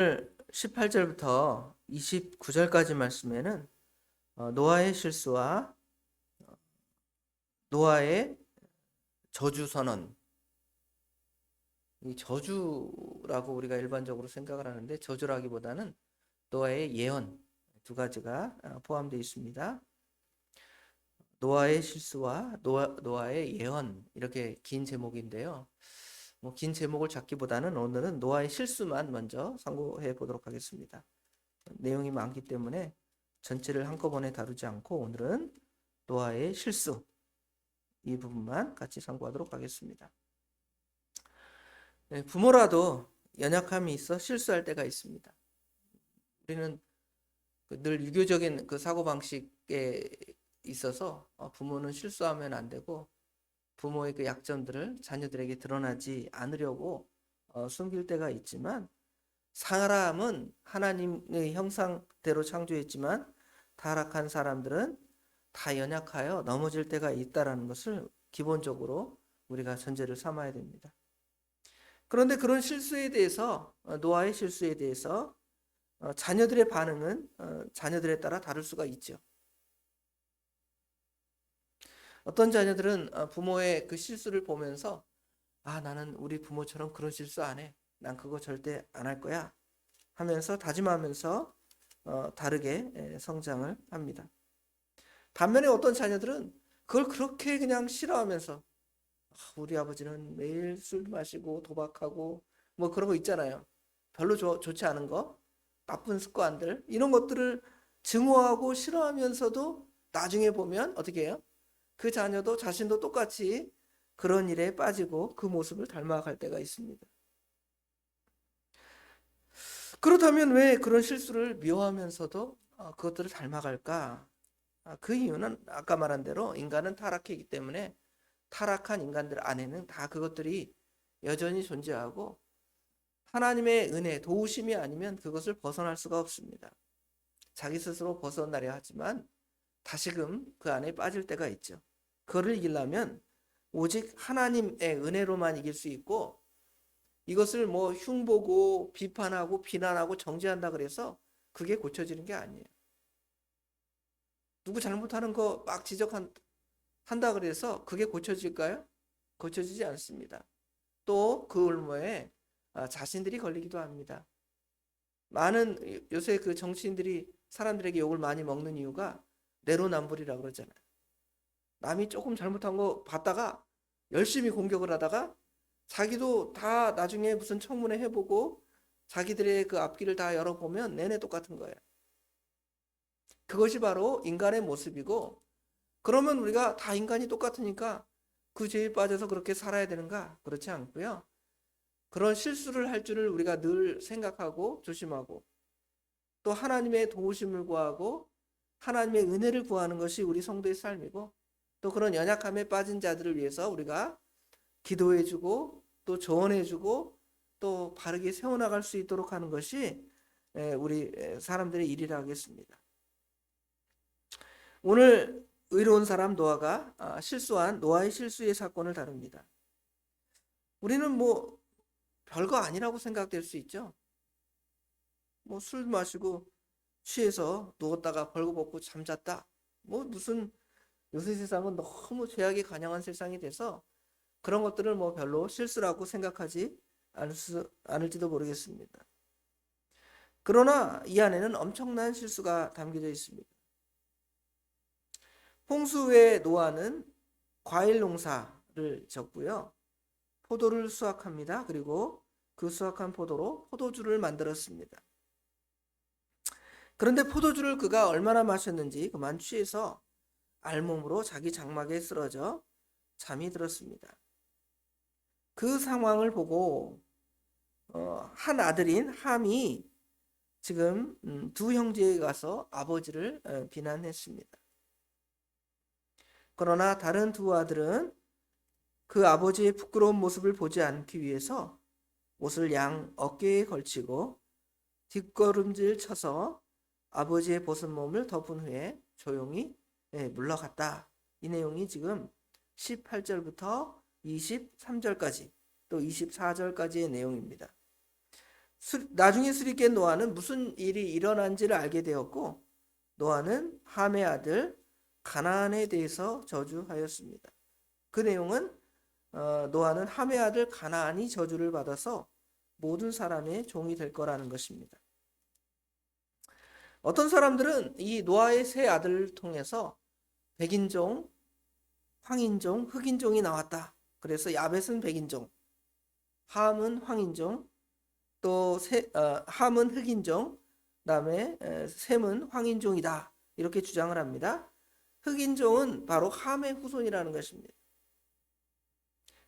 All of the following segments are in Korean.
18절부터 29절까지 말씀에는 노아의 실수와 노아의 저주 선언, 이 저주라고 우리가 일반적으로 생각을 하는데 저주라기보다는 노아의 예언 두 가지가 포함되어 있습니다. 노아의 실수와 노아의 예언, 이렇게 긴 제목인데요. 긴 제목을 잡기보다는 오늘은 노아의 실수만 먼저 상고해 보도록 하겠습니다. 내용이 많기 때문에 전체를 한꺼번에 다루지 않고 오늘은 노아의 실수 이 부분만 같이 상고하도록 하겠습니다. 부모라도 연약함이 있어 실수할 때가 있습니다. 우리는 늘 유교적인 그 사고방식에 있어서 부모는 실수하면 안 되고 부모의 그 약점들을 자녀들에게 드러나지 않으려고 숨길 때가 있지만, 사람은 하나님의 형상대로 창조했지만 타락한 사람들은 다 연약하여 넘어질 때가 있다는 것을 기본적으로 우리가 전제를 삼아야 됩니다. 그런데 그런 실수에 대해서 노아의 실수에 대해서 자녀들의 반응은 자녀들에 따라 다를 수가 있죠. 어떤 자녀들은 부모의 그 실수를 보면서 나는 우리 부모처럼 그런 실수 안 해. 난 그거 절대 안 할 거야 하면서 다짐하면서 다르게 성장을 합니다. 반면에 어떤 자녀들은 그걸 그렇게 그냥 싫어하면서 우리 아버지는 매일 술 마시고 도박하고 뭐 그런 거 있잖아요. 별로 좋지 않은 거, 나쁜 습관들, 이런 것들을 증오하고 싫어하면서도 나중에 보면 어떻게 해요? 그 자녀도 자신도 똑같이 그런 일에 빠지고 그 모습을 닮아갈 때가 있습니다. 그렇다면 왜 그런 실수를 미워하면서도 그것들을 닮아갈까? 그 이유는 아까 말한 대로 인간은 타락했기 때문에 타락한 인간들 안에는 다 그것들이 여전히 존재하고 하나님의 은혜, 도우심이 아니면 그것을 벗어날 수가 없습니다. 자기 스스로 벗어나려 하지만 다시금 그 안에 빠질 때가 있죠. 그를 이기려면 오직 하나님의 은혜로만 이길 수 있고, 이것을 뭐 흉보고 비판하고 비난하고 정죄한다 그래서 그게 고쳐지는 게 아니에요. 누구 잘못하는 거 막 지적한다 그래서 그게 고쳐질까요? 고쳐지지 않습니다. 또 그 올무에 자신들이 걸리기도 합니다. 많은 요새 그 정치인들이 사람들에게 욕을 많이 먹는 이유가 내로남불이라고 그러잖아요. 남이 조금 잘못한 거 봤다가 열심히 공격을 하다가 자기도 다 나중에 무슨 청문회 해보고 자기들의 그 앞길을 다 열어보면 내내 똑같은 거예요. 그것이 바로 인간의 모습이고, 그러면 우리가 다 인간이 똑같으니까 그 죄에 빠져서 그렇게 살아야 되는가? 그렇지 않고요. 그런 실수를 할 줄을 우리가 늘 생각하고 조심하고, 또 하나님의 도우심을 구하고 하나님의 은혜를 구하는 것이 우리 성도의 삶이고, 또 그런 연약함에 빠진 자들을 위해서 우리가 기도해주고 또 조언해주고 또 바르게 세워나갈 수 있도록 하는 것이 우리 사람들의 일이라 하겠습니다. 오늘 의로운 사람 노아가 실수한 노아의 실수의 사건을 다룹니다. 우리는 뭐 별거 아니라고 생각될 수 있죠. 뭐 술 마시고 취해서 누웠다가 벌거벗고 잠잤다. 뭐 무슨, 요새 세상은 너무 죄악이 관영한 세상이 돼서 그런 것들을 뭐 별로 실수라고 생각하지 않을지도 모르겠습니다. 그러나 이 안에는 엄청난 실수가 담겨져 있습니다. 홍수 후에 노아는 과일 농사를 졌고요. 포도를 수확합니다. 그리고 그 수확한 포도로 포도주를 만들었습니다. 그런데 포도주를 그가 얼마나 마셨는지 그만 취해서 알몸으로 자기 장막에 쓰러져 잠이 들었습니다. 그 상황을 보고 한 아들인 함이 지금 두 형제에 가서 아버지를 비난했습니다. 그러나 다른 두 아들은 그 아버지의 부끄러운 모습을 보지 않기 위해서 옷을 양 어깨에 걸치고 뒷걸음질 쳐서 아버지의 벗은 몸을 덮은 후에 조용히 물러갔다. 이 내용이 지금 18절부터 23절까지 또 24절까지의 내용입니다. 나중에 수리깬 노아는 무슨 일이 일어난지를 알게 되었고, 노아는 함의 아들 가나안에 대해서 저주하였습니다. 그 내용은 노아는 함의 아들 가나안이 저주를 받아서 모든 사람의 종이 될 거라는 것입니다. 어떤 사람들은 이 노아의 세 아들을 통해서 백인종, 황인종, 흑인종이 나왔다. 그래서 야벳은 백인종, 함은 황인종, 또 함은 흑인종, 그다음에 셈은 황인종이다. 이렇게 주장을 합니다. 흑인종은 바로 함의 후손이라는 것입니다.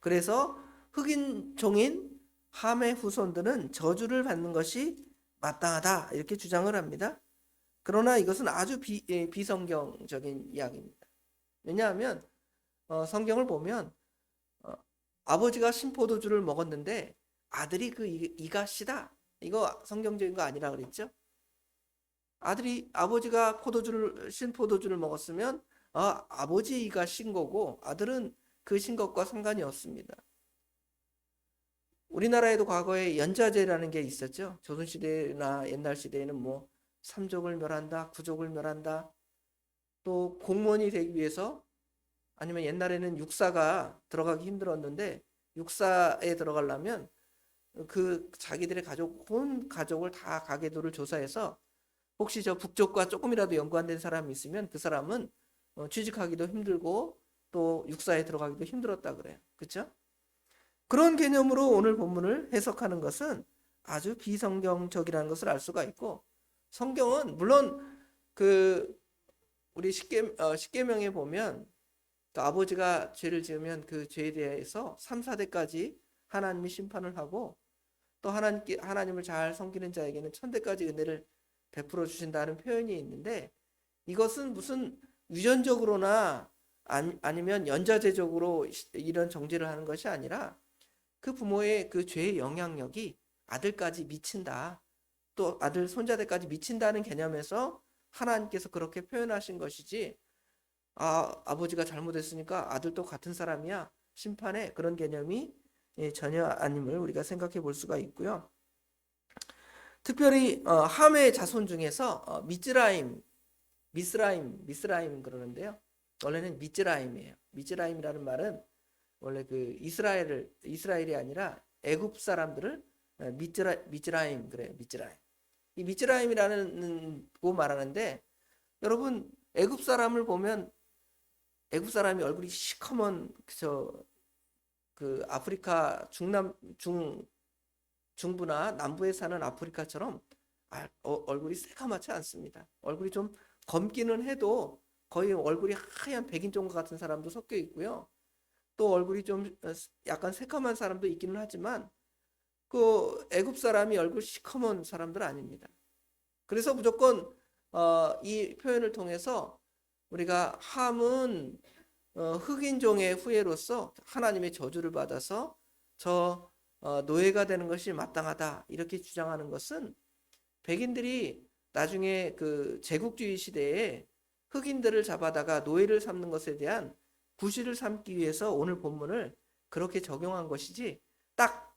그래서 흑인종인 함의 후손들은 저주를 받는 것이 마땅하다. 이렇게 주장을 합니다. 그러나 이것은 아주 비성경적인 이야기입니다. 왜냐하면 성경을 보면 아버지가 신포도주를 먹었는데 아들이 그 이가 씨다. 이거 성경적인 거 아니라 그랬죠. 아버지가 신포도주를 먹었으면 아버지 이가 신 거고 아들은 그 신 것과 상관이 없습니다. 우리나라에도 과거에 연좌제라는 게 있었죠. 조선시대나 옛날 시대에는 뭐 삼족을 멸한다, 구족을 멸한다. 또 공무원이 되기 위해서 아니면 옛날에는 육사가 들어가기 힘들었는데 육사에 들어가려면 그 자기들의 온 가족을 다 가계도를 조사해서 혹시 저 북쪽과 조금이라도 연관된 사람이 있으면 그 사람은 취직하기도 힘들고 또 육사에 들어가기도 힘들었다 그래요. 그렇죠? 그런 개념으로 오늘 본문을 해석하는 것은 아주 비성경적이라는 것을 알 수가 있고, 성경은 물론 그 우리 십계명에 보면 또 아버지가 죄를 지으면 그 죄에 대해서 3, 4대까지 하나님이 심판을 하고 또 하나님을 잘 섬기는 자에게는 1000대까지 은혜를 베풀어 주신다는 표현이 있는데, 이것은 무슨 유전적으로나 아니면 연좌제적으로 이런 정죄를 하는 것이 아니라 그 부모의 그 죄의 영향력이 아들까지 미친다. 또 아들 손자들까지 미친다는 개념에서 하나님께서 그렇게 표현하신 것이지, 아버지가 잘못했으니까 아들도 같은 사람이야 심판에, 그런 개념이 전혀 아님을 우리가 생각해 볼 수가 있고요. 특별히 함의 자손 중에서 미스라임 그러는데요. 원래는 미즈라임이에요. 미즈라임이라는 말은 원래 그 이스라엘이 아니라 애굽 사람들을 미즈라임 그래요. 미즈라임. 이 미즈라임이라는 거 말하는데, 여러분 애굽 사람을 보면 애굽 사람이 얼굴이 시커먼 그 아프리카 중부나 남부에 사는 아프리카처럼 얼굴이 새카맣지 않습니다. 얼굴이 좀 검기는 해도 거의 얼굴이 하얀 백인종과 같은 사람도 섞여 있고요. 또 얼굴이 좀 약간 새카만 사람도 있기는 하지만 그 애굽 사람이 얼굴 시커먼 사람들 아닙니다. 그래서 무조건 이 표현을 통해서 우리가 함은 흑인종의 후예로서 하나님의 저주를 받아서 노예가 되는 것이 마땅하다 이렇게 주장하는 것은, 백인들이 나중에 그 제국주의 시대에 흑인들을 잡아다가 노예를 삼는 것에 대한 구실을 삼기 위해서 오늘 본문을 그렇게 적용한 것이지, 딱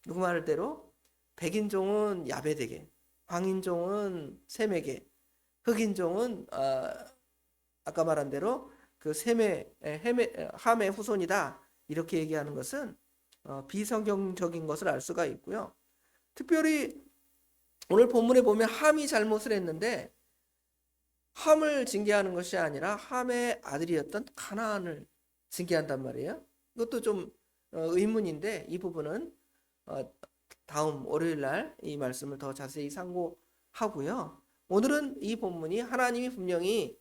누구 말대로 백인종은 야벳에게, 황인종은 셈에게, 흑인종은 아까 말한 대로 그 함의 후손이다 이렇게 얘기하는 것은 비성경적인 것을 알 수가 있고요. 특별히 오늘 본문에 보면 함이 잘못을 했는데 함을 징계하는 것이 아니라 함의 아들이었던 가나안을 징계한단 말이에요. 이것도 좀 의문인데 이 부분은 다음 월요일 날 이 말씀을 더 자세히 상고하고요. 오늘은 이 본문이 하나님이 분명히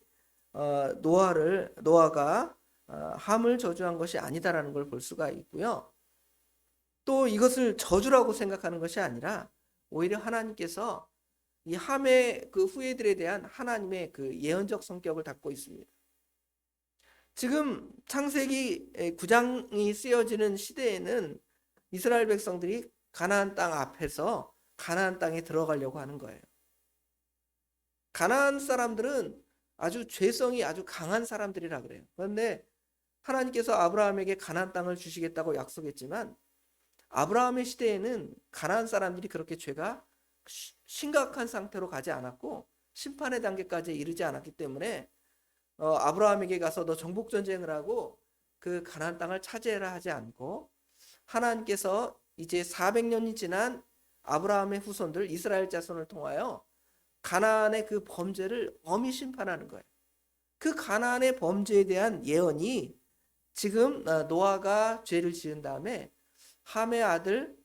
노아가 함을 저주한 것이 아니다라는 걸 볼 수가 있고요. 또 이것을 저주라고 생각하는 것이 아니라 오히려 하나님께서 이 함의 그 후예들에 대한 하나님의 그 예언적 성격을 담고 있습니다. 지금 창세기 9장이 쓰여지는 시대에는 이스라엘 백성들이 가나안 땅 앞에서 가나안 땅에 들어가려고 하는 거예요. 가나안 사람들은 아주 죄성이 아주 강한 사람들이라 그래요. 그런데 하나님께서 아브라함에게 가나안 땅을 주시겠다고 약속했지만 아브라함의 시대에는 가나안 사람들이 그렇게 죄가 심각한 상태로 가지 않았고 심판의 단계까지 이르지 않았기 때문에 아브라함에게 가서 너 정복 전쟁을 하고 그 가나안 땅을 차지해라 하지 않고 하나님께서 이제 400년이 지난 아브라함의 후손들 이스라엘 자손을 통하여 가나안의 그 범죄를 엄히 심판하는 거예요. 그 가나안의 범죄에 대한 예언이 지금 노아가 죄를 지은 다음에 함의 아들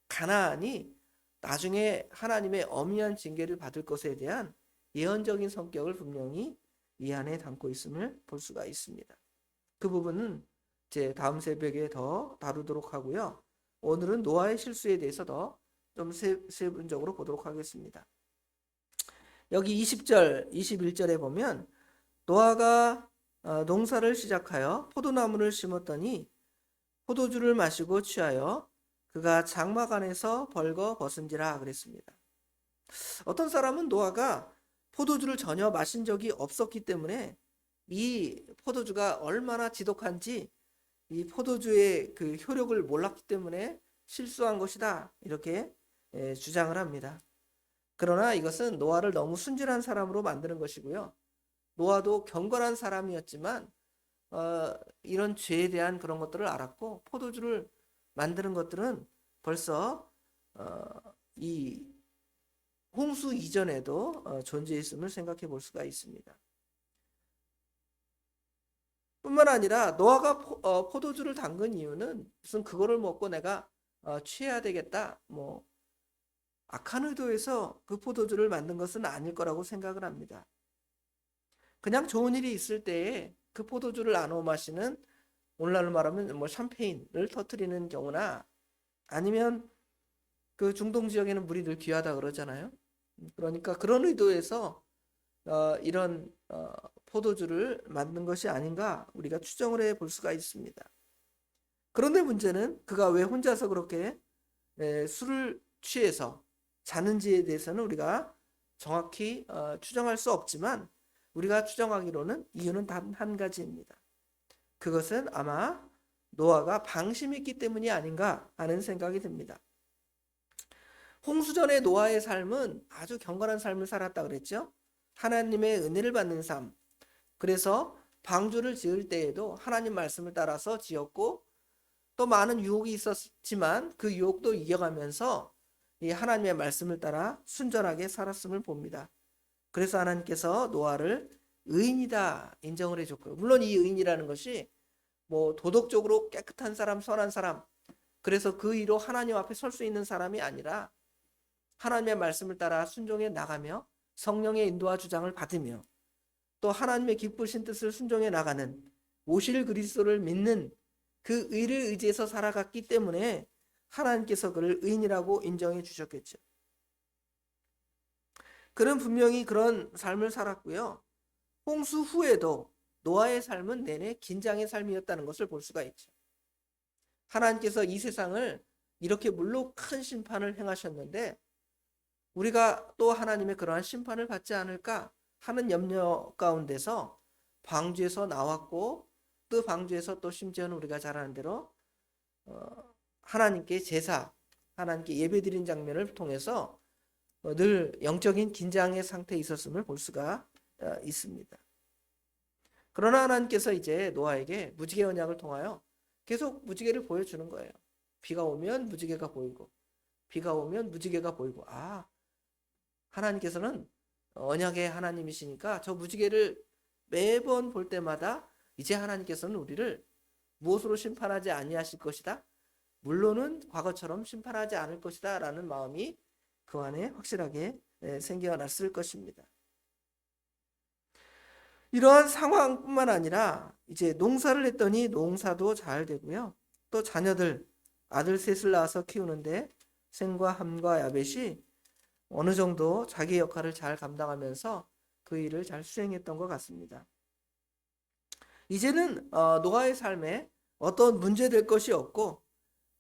가나안이 나중에 하나님의 엄미한 징계를 받을 것에 대한 예언적인 성격을 분명히 이 안에 담고 있음을 볼 수가 있습니다. 그 부분은 제 다음 새벽에 더 다루도록 하고요. 오늘은 노아의 실수에 대해서 더 좀 세분적으로 보도록 하겠습니다. 여기 20절, 21절에 보면 노아가 농사를 시작하여 포도나무를 심었더니 포도주를 마시고 취하여 그가 장막 안에서 벌거 벗은지라 그랬습니다. 어떤 사람은 노아가 포도주를 전혀 마신 적이 없었기 때문에 이 포도주가 얼마나 지독한지 이 포도주의 그 효력을 몰랐기 때문에 실수한 것이다 이렇게 주장을 합니다. 그러나 이것은 노아를 너무 순진한 사람으로 만드는 것이고요. 노아도 경건한 사람이었지만 이런 죄에 대한 그런 것들을 알았고 포도주를 만드는 것들은 벌써 이 홍수 이전에도 존재했음을 생각해 볼 수가 있습니다. 뿐만 아니라 노아가 포도주를 담근 이유는 무슨 그거를 먹고 내가 취해야 되겠다 뭐 악한 의도에서 그 포도주를 만든 것은 아닐 거라고 생각을 합니다. 그냥 좋은 일이 있을 때에 그 포도주를 나눠 마시는 오늘날로 말하면 뭐 샴페인을 터뜨리는 경우나 아니면 그 중동 지역에는 물이 늘 귀하다 그러잖아요. 그러니까 그런 의도에서 이런 포도주를 만든 것이 아닌가 우리가 추정을 해 볼 수가 있습니다. 그런데 문제는 그가 왜 혼자서 그렇게 술을 취해서 자는지에 대해서는 우리가 정확히 추정할 수 없지만 우리가 추정하기로는 이유는 단 한 가지입니다. 그것은 아마 노아가 방심했기 때문이 아닌가 하는 생각이 듭니다. 홍수 전의 노아의 삶은 아주 경건한 삶을 살았다 그랬죠. 하나님의 은혜를 받는 삶. 그래서 방주를 지을 때에도 하나님 말씀을 따라서 지었고 또 많은 유혹이 있었지만 그 유혹도 이겨가면서 이 하나님의 말씀을 따라 순전하게 살았음을 봅니다. 그래서 하나님께서 노아를 의인이다 인정을 해줬고요. 물론 이 의인이라는 것이 뭐 도덕적으로 깨끗한 사람, 선한 사람, 그래서 그 의로 하나님 앞에 설 수 있는 사람이 아니라 하나님의 말씀을 따라 순종해 나가며 성령의 인도와 주장을 받으며 또 하나님의 기쁘신 뜻을 순종해 나가는 오실 그리스도를 믿는 그 의를 의지해서 살아갔기 때문에 하나님께서 그를 의인이라고 인정해 주셨겠죠. 그는 분명히 그런 삶을 살았고요. 홍수 후에도 노아의 삶은 내내 긴장의 삶이었다는 것을 볼 수가 있죠. 하나님께서 이 세상을 이렇게 물로 큰 심판을 행하셨는데 우리가 또 하나님의 그러한 심판을 받지 않을까 하는 염려 가운데서 방주에서 나왔고 또 방주에서 또 심지어는 우리가 잘 아는 대로 하나님께 제사, 하나님께 예배드린 장면을 통해서 늘 영적인 긴장의 상태에 있었음을 볼 수가 있습니다. 그러나 하나님께서 이제 노아에게 무지개 언약을 통하여 계속 무지개를 보여주는 거예요. 비가 오면 무지개가 보이고 비가 오면 무지개가 보이고 하나님께서는 언약의 하나님이시니까 저 무지개를 매번 볼 때마다 이제 하나님께서는 우리를 무엇으로 심판하지 아니하실 것이다. 물론은 과거처럼 심판하지 않을 것이다 라는 마음이 그 안에 확실하게 생겨났을 것입니다. 이러한 상황뿐만 아니라 이제 농사를 했더니 농사도 잘 되고요. 또 자녀들 아들 셋을 낳아서 키우는데 셈과 함과 야벳이 어느 정도 자기 역할을 잘 감당하면서 그 일을 잘 수행했던 것 같습니다. 이제는 노아의 삶에 어떤 문제될 것이 없고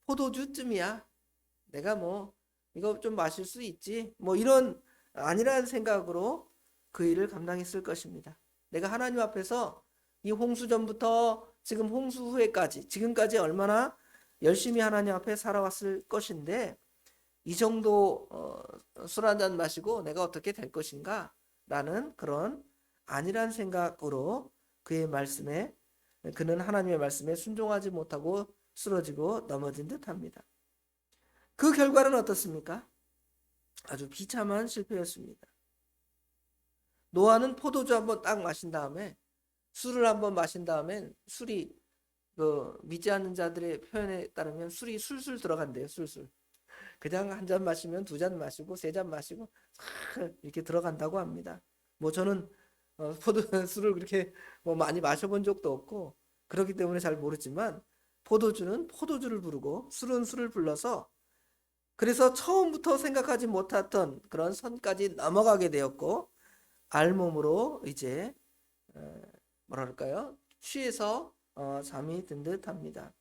포도주쯤이야 내가 뭐 이거 좀 마실 수 있지 뭐 이런 아니라는 생각으로 그 일을 감당했을 것입니다. 내가 하나님 앞에서 이 홍수 전부터 지금 홍수 후에까지 지금까지 얼마나 열심히 하나님 앞에 살아왔을 것인데 이 정도 술 한 잔 마시고 내가 어떻게 될 것인가 라는 그런 아니란 생각으로 그는 하나님의 말씀에 순종하지 못하고 쓰러지고 넘어진 듯합니다. 그 결과는 어떻습니까? 아주 비참한 실패였습니다. 노아는 포도주 한번 딱 마신 다음에 술을 한번 마신 다음에 술이 믿지 않는 자들의 표현에 따르면 술이 술술 들어간대요. 술술. 그냥 한 잔 마시면 두 잔 마시고 세 잔 마시고 이렇게 들어간다고 합니다. 뭐 저는 술을 그렇게 뭐 많이 마셔본 적도 없고 그렇기 때문에 잘 모르지만 포도주는 포도주를 부르고 술은 술을 불러서 그래서 처음부터 생각하지 못했던 그런 선까지 넘어가게 되었고 알몸으로 이제 뭐랄까요? 취해서 잠이 든 듯합니다.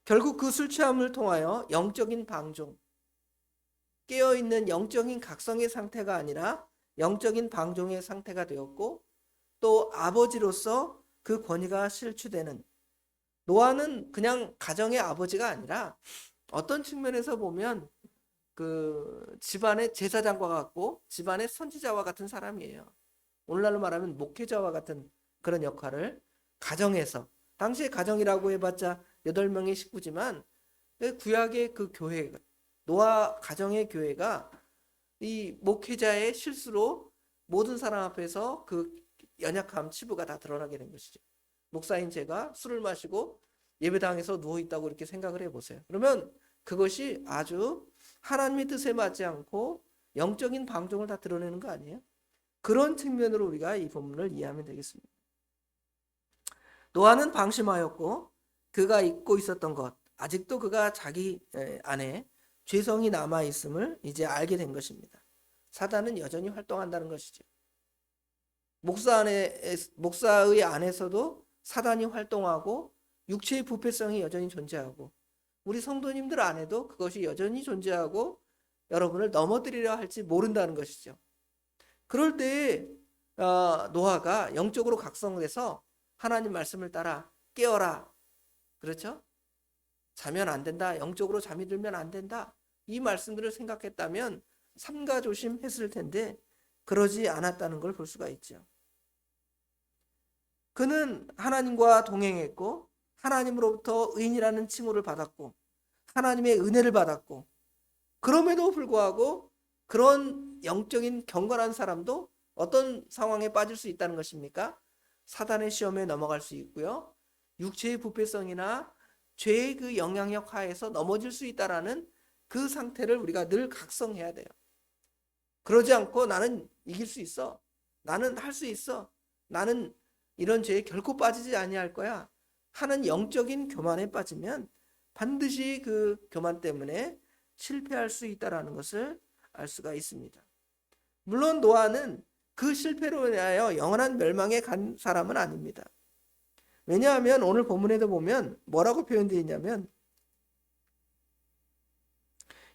결국 그 술 취함을 통하여 영적인 방종, 깨어있는 영적인 각성의 상태가 아니라 영적인 방종의 상태가 되었고 또 아버지로서 그 권위가 실추되는 노아는 그냥 가정의 아버지가 아니라 어떤 측면에서 보면 그 집안의 제사장과 같고 집안의 선지자와 같은 사람이에요. 오늘날로 말하면 목회자와 같은 그런 역할을 가정에서 당시에 가정이라고 해봤자 8명의 식구지만 구약의 그 교회 노아 가정의 교회가 이 목회자의 실수로 모든 사람 앞에서 그 연약함 치부가 다 드러나게 된 것이죠. 목사인 제가 술을 마시고 예배당에서 누워있다고 이렇게 생각을 해보세요. 그러면 그것이 아주 하나님의 뜻에 맞지 않고 영적인 방종을 다 드러내는 거 아니에요? 그런 측면으로 우리가 이 본문을 이해하면 되겠습니다. 노아는 방심하였고 그가 잊고 있었던 것, 아직도 그가 자기 안에 죄성이 남아있음을 이제 알게 된 것입니다. 사단은 여전히 활동한다는 것이죠. 목사의 안에서도 사단이 활동하고 육체의 부패성이 여전히 존재하고 우리 성도님들 안에도 그것이 여전히 존재하고 여러분을 넘어뜨리려 할지 모른다는 것이죠. 그럴 때 노아가 영적으로 각성돼서 하나님 말씀을 따라 깨어라. 그렇죠? 자면 안 된다. 영적으로 잠이 들면 안 된다. 이 말씀들을 생각했다면 삼가조심했을 텐데 그러지 않았다는 걸 볼 수가 있죠. 그는 하나님과 동행했고 하나님으로부터 의인이라는 칭호를 받았고 하나님의 은혜를 받았고 그럼에도 불구하고 그런 영적인 경건한 사람도 어떤 상황에 빠질 수 있다는 것입니까? 사단의 시험에 넘어갈 수 있고요. 육체의 부패성이나 죄의 그 영향력 하에서 넘어질 수 있다라는 그 상태를 우리가 늘 각성해야 돼요. 그러지 않고 나는 이길 수 있어. 나는 할 수 있어. 나는 이런 죄에 결코 빠지지 아니할 거야 하는 영적인 교만에 빠지면 반드시 그 교만 때문에 실패할 수 있다는 것을 알 수가 있습니다. 물론 노아는 그 실패로 인하여 영원한 멸망에 간 사람은 아닙니다. 왜냐하면 오늘 본문에도 보면 뭐라고 표현되어 있냐면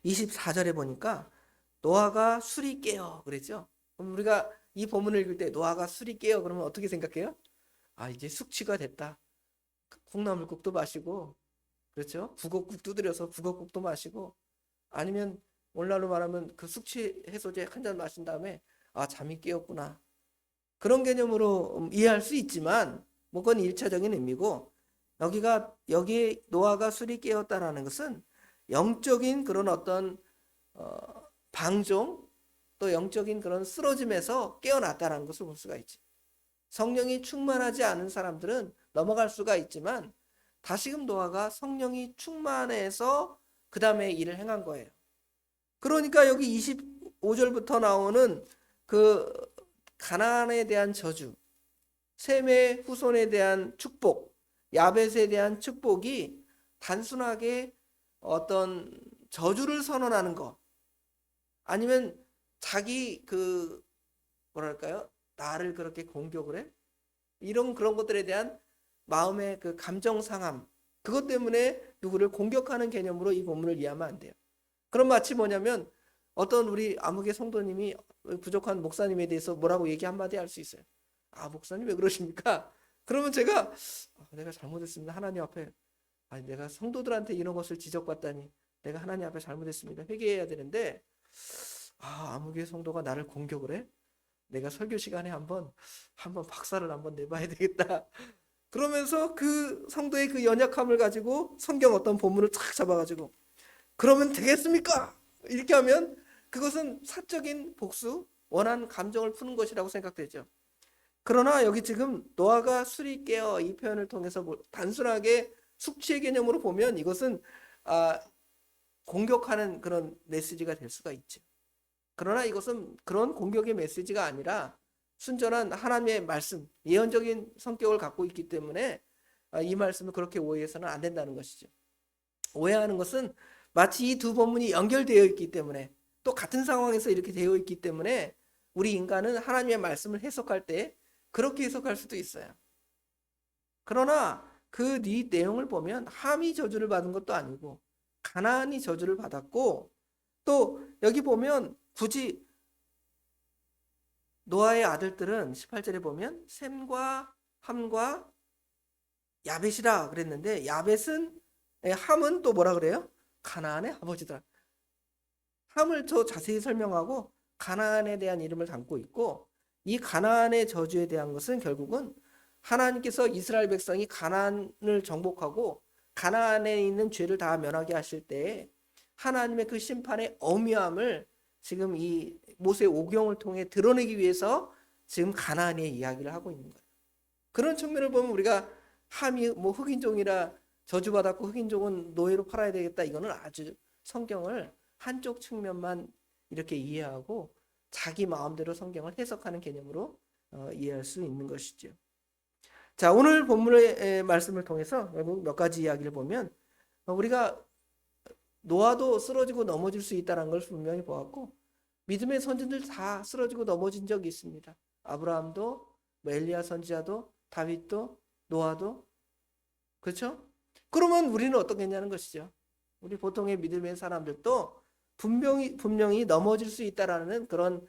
24절에 보니까 노아가 술이 깨어 그랬죠. 그럼 우리가 이 본문을 읽을 때 노아가 술이 깨어 그러면 어떻게 생각해요? 아 이제 숙취가 됐다. 콩나물국도 마시고 그렇죠. 북엇국 두드려서 북엇국도 마시고 아니면 오늘날로 말하면 그 숙취 해소제 한 잔 마신 다음에 아 잠이 깨었구나. 그런 개념으로 이해할 수 있지만 뭐 그건 1차적인 의미고 여기에 노아가 술이 깨었다라는 것은 영적인 그런 어떤 방종 또 영적인 그런 쓰러짐에서 깨어났다는 것을 볼 수가 있지. 성령이 충만하지 않은 사람들은 넘어갈 수가 있지만 다시금 노아가 성령이 충만해서 그 다음에 일을 행한 거예요. 그러니까 여기 25절부터 나오는 그 가나안에 대한 저주, 셈의 후손에 대한 축복, 야벳에 대한 축복이 단순하게 어떤 저주를 선언하는 것 아니면 자기 그 뭐랄까요? 나를 그렇게 공격을 해? 그런 것들에 대한 마음의 그 감정 상함 그것 때문에 누구를 공격하는 개념으로 이 본문을 이해하면 안 돼요. 그럼 마치 뭐냐면 어떤 우리 암흑의 성도님이 부족한 목사님에 대해서 뭐라고 얘기 한마디 할 수 있어요. 아 목사님 왜 그러십니까? 그러면 내가 잘못했습니다. 하나님 앞에 내가 성도들한테 이런 것을 지적받다니 내가 하나님 앞에 잘못했습니다. 회개해야 되는데 아무개 성도가 나를 공격을 해? 내가 설교 시간에 한번 박살을 한번 내봐야 되겠다. 그러면서 그 성도의 그 연약함을 가지고 성경 어떤 본문을 탁 잡아가지고 그러면 되겠습니까? 이렇게 하면 그것은 사적인 복수, 원한 감정을 푸는 것이라고 생각되죠. 그러나 여기 지금 노아가 술이 깨어 이 표현을 통해서 단순하게 숙취의 개념으로 보면 이것은 공격하는 그런 메시지가 될 수가 있죠. 그러나 이것은 그런 공격의 메시지가 아니라 순전한 하나님의 말씀, 예언적인 성격을 갖고 있기 때문에 이 말씀을 그렇게 오해해서는 안 된다는 것이죠. 오해하는 것은 마치 이 두 본문이 연결되어 있기 때문에 또 같은 상황에서 이렇게 되어 있기 때문에 우리 인간은 하나님의 말씀을 해석할 때 그렇게 해석할 수도 있어요. 그러나 그 내용을 보면 함이 저주를 받은 것도 아니고 가나안이 저주를 받았고 또 여기 보면 굳이 노아의 아들들은 18절에 보면 셈과 함과 야벳이라 그랬는데 함은 또 뭐라 그래요? 가나안의 아버지더라. 함을 더 자세히 설명하고 가나안에 대한 이름을 담고 있고 이 가나안의 저주에 대한 것은 결국은 하나님께서 이스라엘 백성이 가나안을 정복하고 가나안에 있는 죄를 다 면하게 하실 때 하나님의 그 심판의 엄미함을 지금 이 모세 오경을 통해 드러내기 위해서 지금 가나안의 이야기를 하고 있는 거예요. 그런 측면을 보면 우리가 함이 흑인종이라 저주받았고 흑인종은 노예로 팔아야 되겠다, 이거는 아주 성경을 한쪽 측면만 이렇게 이해하고 자기 마음대로 성경을 해석하는 개념으로 이해할 수 있는 것이죠. 자, 오늘 본문의 말씀을 통해서 결국 몇 가지 이야기를 보면 우리가 노아도 쓰러지고 넘어질 수 있다는 걸 분명히 보았고 믿음의 선진들 다 쓰러지고 넘어진 적이 있습니다. 아브라함도 엘리야 선지자도 다윗도 노아도 그렇죠? 그러면 우리는 어떻겠냐는 것이죠. 우리 보통의 믿음의 사람들도 분명히 넘어질 수 있다라는 그런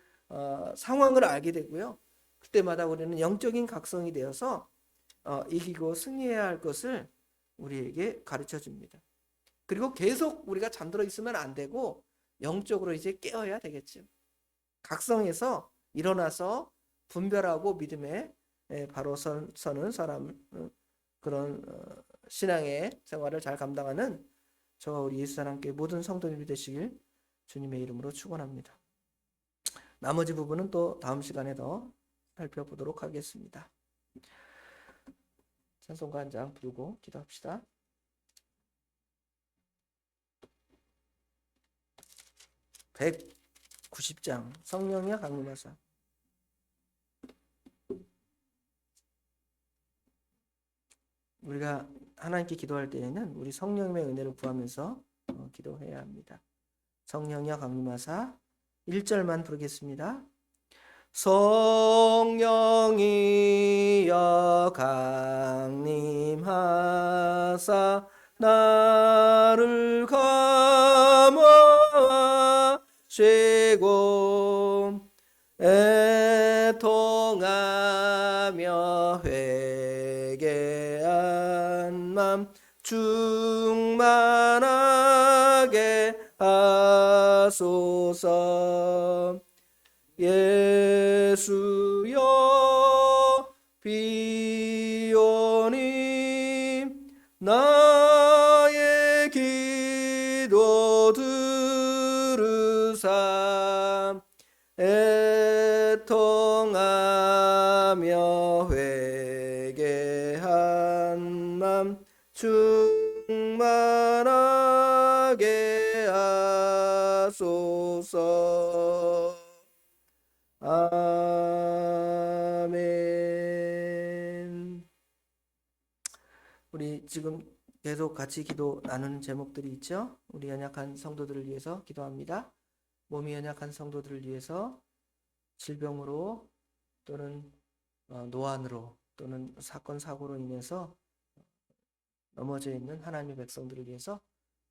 상황을 알게 되고요. 그때마다 우리는 영적인 각성이 되어서 이기고 승리해야 할 것을 우리에게 가르쳐 줍니다. 그리고 계속 우리가 잠들어 있으면 안 되고 영적으로 이제 깨어야 되겠죠. 각성해서 일어나서 분별하고 믿음에 바로 서는 사람, 그런 신앙의 생활을 잘 감당하는 저와 우리 예수 사랑교회 모든 성도님이 되시길 주님의 이름으로 축원합니다. 나머지 부분은 또 다음 시간에 더 살펴보도록 하겠습니다. 찬송가 한 장 부르고 기도합시다. 190장 성령이여 강림하사. 우리가 하나님께 기도할 때에는 우리 성령님의 은혜를 구하면서 기도해야 합니다. 성령이여 강림하사 1절만 부르겠습니다. 성령이여 강림하사 나를 감화하시고 애통하며 회개한 맘 충만하게 하소서. 예수여 비오니 나의 기도 들으사 애통하며 회개한 맘 충만하게 하소서. 아멘. 우리 지금 계속 같이 기도 나누는 제목들이 있죠. 우리 연약한 성도들을 위해서 기도합니다. 몸이 연약한 성도들을 위해서 질병으로 또는 노안으로 또는 사건 사고로 인해서 넘어져 있는 하나님의 백성들을 위해서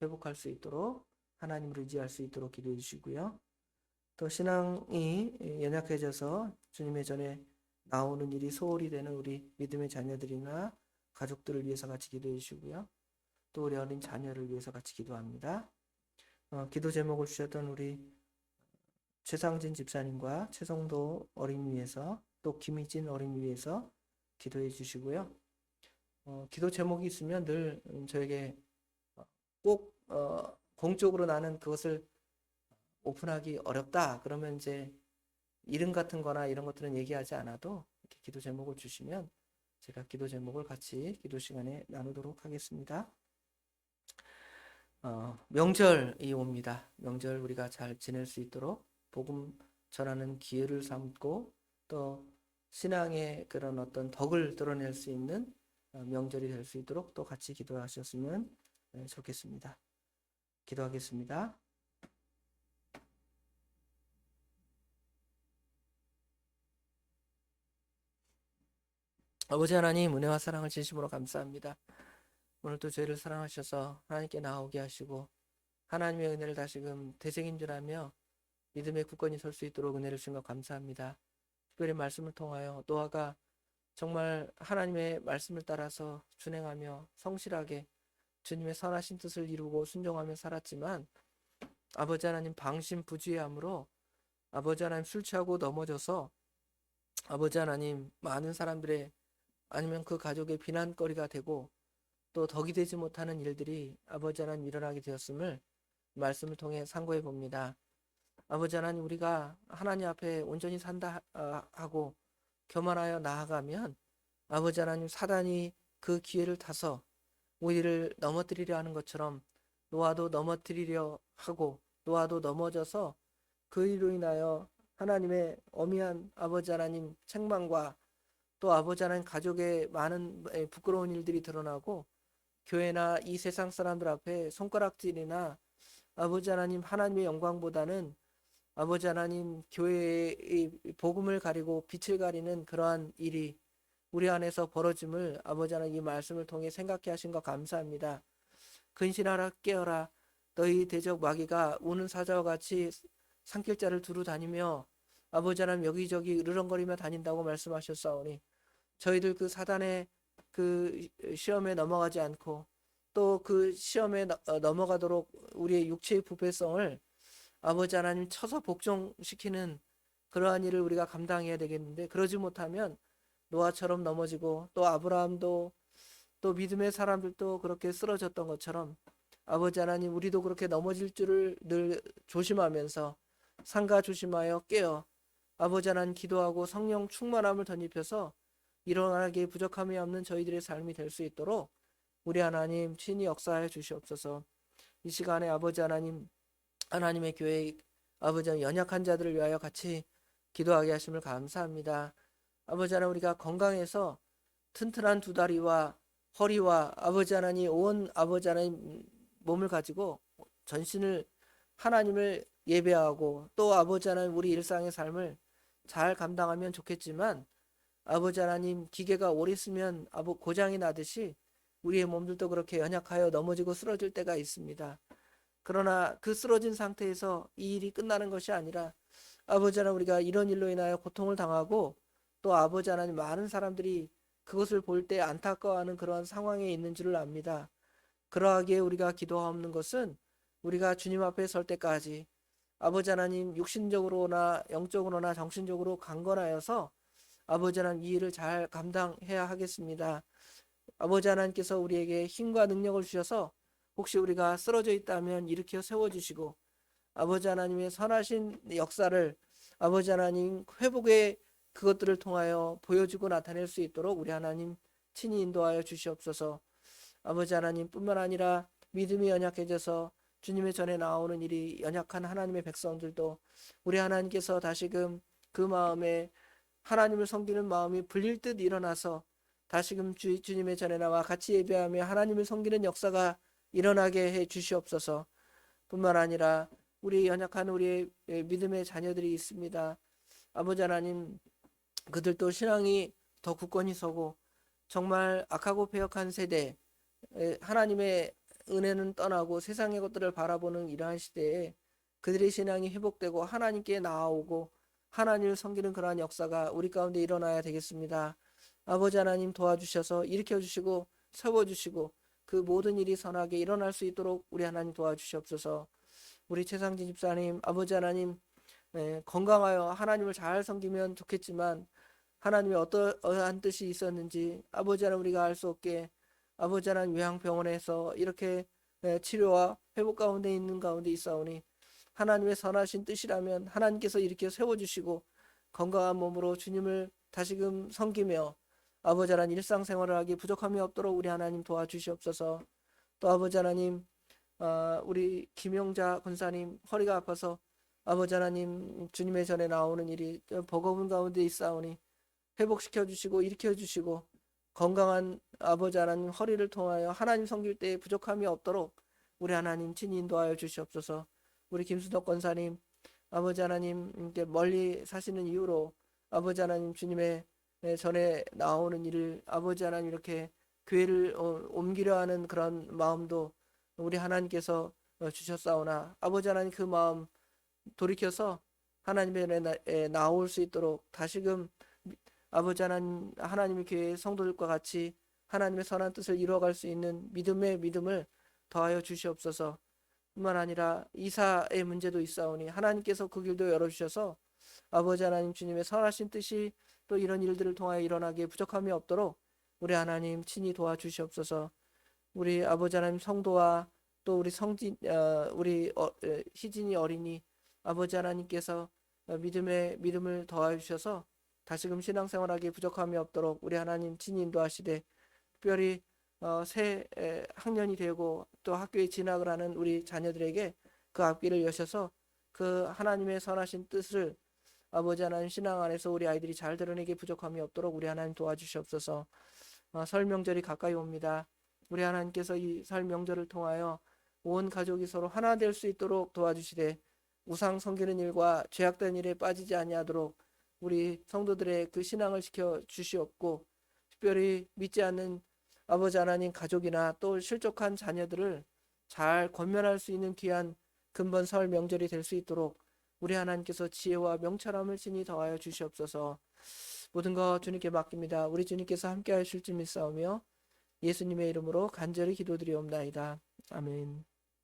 회복할 수 있도록 하나님을 의지할 수 있도록 기도해 주시고요. 또 신앙이 연약해져서 주님의 전에 나오는 일이 소홀히 되는 우리 믿음의 자녀들이나 가족들을 위해서 같이 기도해 주시고요. 또 우리 어린 자녀를 위해서 같이 기도합니다. 기도 제목을 주셨던 우리 최상진 집사님과 최성도 어린이 위해서 또 김희진 어린이 위해서 기도해 주시고요. 기도 제목이 있으면 늘 저에게 꼭 공적으로 나는 그것을 오픈하기 어렵다 그러면 이제 이름 같은 거나 이런 것들은 얘기하지 않아도 이렇게 기도 제목을 주시면 제가 기도 제목을 같이 기도 시간에 나누도록 하겠습니다. 명절이 옵니다. 명절 우리가 잘 지낼 수 있도록 복음 전하는 기회를 삼고 또 신앙의 그런 어떤 덕을 드러낼 수 있는 명절이 될 수 있도록 또 같이 기도하셨으면 좋겠습니다. 기도하겠습니다. 아버지 하나님, 은혜와 사랑을 진심으로 감사합니다. 오늘도 저희를 사랑하셔서 하나님께 나오게 하시고 하나님의 은혜를 다시금 되새김질하며 믿음의 굳건히 설 수 있도록 은혜를 주신 것 감사합니다. 특별히 말씀을 통하여 노아가 정말 하나님의 말씀을 따라서 준행하며 성실하게 주님의 선하신 뜻을 이루고 순종하며 살았지만 아버지 하나님 방심부주의함으로 아버지 하나님 술 취하고 넘어져서 아버지 하나님 많은 사람들의 아니면 그 가족의 비난거리가 되고 또 덕이 되지 못하는 일들이 아버지 하나님 일어나게 되었음을 말씀을 통해 상고해 봅니다. 아버지 하나님 우리가 하나님 앞에 온전히 산다 하고 교만하여 나아가면 아버지 하나님 사단이 그 기회를 타서 우리를 넘어뜨리려 하는 것처럼 노아도 넘어뜨리려 하고 노아도 넘어져서 그 일로 인하여 하나님의 어미한 아버지 하나님 책망과 또 아버지 하나님 가족의 많은 부끄러운 일들이 드러나고 교회나 이 세상 사람들 앞에 손가락질이나 아버지 하나님 하나님의 영광보다는 아버지 하나님 교회의 복음을 가리고 빛을 가리는 그러한 일이 우리 안에서 벌어짐을 아버지 하나님 이 말씀을 통해 생각해 하신 것 감사합니다. 근신하라 깨어라 너희 대적 마귀가 우는 사자와 같이 산길자를 두루 다니며 아버지 하나님 여기저기 으르렁거리며 다닌다고 말씀하셨사오니 저희들 그 사단의 그 시험에 넘어가지 않고 또 그 시험에 넘어가도록 우리의 육체의 부패성을 아버지 하나님 쳐서 복종시키는 그러한 일을 우리가 감당해야 되겠는데 그러지 못하면 노아처럼 넘어지고 또 아브라함도 또 믿음의 사람들도 그렇게 쓰러졌던 것처럼 아버지 하나님 우리도 그렇게 넘어질 줄을 늘 조심하면서 삼가 조심하여 깨어 아버지 하나님 기도하고 성령 충만함을 덧입혀서 일어나기에 부족함이 없는 저희들의 삶이 될 수 있도록 우리 하나님 친히 역사해 주시옵소서. 이 시간에 아버지 하나님 하나님의 교회 아버지 하나님 연약한 자들을 위하여 같이 기도하게 하심을 감사합니다. 아버지 하나님 우리가 건강해서 튼튼한 두 다리와 허리와 아버지 하나님 온 아버지 하나님 몸을 가지고 전신을 하나님을 예배하고 또 아버지 하나님 우리 일상의 삶을 잘 감당하면 좋겠지만 아버지 하나님 기계가 오래 쓰면 고장이 나듯이 우리의 몸들도 그렇게 연약하여 넘어지고 쓰러질 때가 있습니다. 그러나 그 쓰러진 상태에서 이 일이 끝나는 것이 아니라 아버지 하나님 우리가 이런 일로 인하여 고통을 당하고 또 아버지 하나님 많은 사람들이 그것을 볼 때 안타까워하는 그런 상황에 있는 줄을 압니다. 그러하기에 우리가 기도하옵는 것은 우리가 주님 앞에 설 때까지 아버지 하나님 육신적으로나 영적으로나 정신적으로 강건하여서 아버지 하나님 이 일을 잘 감당해야 하겠습니다. 아버지 하나님께서 우리에게 힘과 능력을 주셔서 혹시 우리가 쓰러져 있다면 일으켜 세워주시고 아버지 하나님의 선하신 역사를 아버지 하나님 회복의 그것들을 통하여 보여주고 나타낼 수 있도록 우리 하나님 친히 인도하여 주시옵소서. 아버지 하나님 뿐만 아니라 믿음이 연약해져서 주님의 전에 나오는 일이 연약한 하나님의 백성들도 우리 하나님께서 다시금 그 마음에 하나님을 섬기는 마음이 불릴 듯 일어나서 다시금 주님의 전에 나와 같이 예배하며 하나님을 섬기는 역사가 일어나게 해 주시옵소서. 뿐만 아니라 우리 연약한 우리의 믿음의 자녀들이 있습니다. 아버지 하나님 그들도 신앙이 더 굳건히 서고 정말 악하고 패역한 세대 하나님의 은혜는 떠나고 세상의 것들을 바라보는 이러한 시대에 그들의 신앙이 회복되고 하나님께 나아오고 하나님을 섬기는 그러한 역사가 우리 가운데 일어나야 되겠습니다. 아버지 하나님 도와주셔서 일으켜주시고 세워주시고 그 모든 일이 선하게 일어날 수 있도록 우리 하나님 도와주시옵소서. 우리 최상진 집사님, 아버지 하나님, 건강하여 하나님을 잘 섬기면 좋겠지만 하나님의 어떠한 뜻이 있었는지 아버지 하나님 우리가 알 수 없게 아버지 하나님 요양병원에서 이렇게 치료와 회복 가운데 있는 가운데 있사오니 하나님의 선하신 뜻이라면 하나님께서 이렇게 세워주시고 건강한 몸으로 주님을 다시금 섬기며 아버지 하나님 일상생활을 하기 부족함이 없도록 우리 하나님 도와주시옵소서. 또 아버지 하나님 우리 김용자 권사님 허리가 아파서 아버지 하나님 주님의 전에 나오는 일이 버거운 가운데 있사오니 회복시켜 주시고 일으켜 주시고 건강한 아버지 하나님 허리를 통하여 하나님 섬길 때에 부족함이 없도록 우리 하나님 친히 인도하여 주시옵소서. 우리 김수덕 권사님 아버지 하나님 멀리 사시는 이유로 아버지 하나님 주님의 전에 나오는 일을 아버지 하나님 이렇게 교회를 옮기려 하는 그런 마음도 우리 하나님께서 주셨사오나 아버지 하나님 그 마음 돌이켜서 하나님의 은혜에 나올 수 있도록 다시금 아버지 하나님 하나님의 교회 성도들과 같이 하나님의 선한 뜻을 이루어갈 수 있는 믿음을 더하여 주시옵소서. 뿐만 아니라 이사의 문제도 있사오니 하나님께서 그 길도 열어주셔서 아버지 하나님 주님의 선하신 뜻이 또 이런 일들을 통하여 일어나기에 부족함이 없도록 우리 하나님 친히 도와주시옵소서. 우리 아버지 하나님 성도와 또 우리 희진이 어린이 아버지 하나님께서 믿음을 더하여 주셔서 다시금 신앙생활하기에 부족함이 없도록 우리 하나님 친히 인도하시되 특별히 새 학년이 되고 또 학교에 진학을 하는 우리 자녀들에게 그 앞길을 여셔서 그 하나님의 선하신 뜻을 아버지 하나님 신앙 안에서 우리 아이들이 잘 드러내기에 부족함이 없도록 우리 하나님 도와주시옵소서. 설 명절이 가까이 옵니다. 우리 하나님께서 이 설 명절을 통하여 온 가족이 서로 하나 될 수 있도록 도와주시되 우상 섬기는 일과 죄악된 일에 빠지지 아니하도록 우리 성도들의 그 신앙을 지켜 주시옵고 특별히 믿지 않는 아버지 하나님 가족이나 또 실족한 자녀들을 잘 권면할 수 있는 귀한 근본 설 명절이 될 수 있도록 우리 하나님께서 지혜와 명철함을 친히 더하여 주시옵소서. 모든 것 주님께 맡깁니다. 우리 주님께서 함께 하실 줄 믿사오며 예수님의 이름으로 간절히 기도드리옵나이다. 아멘.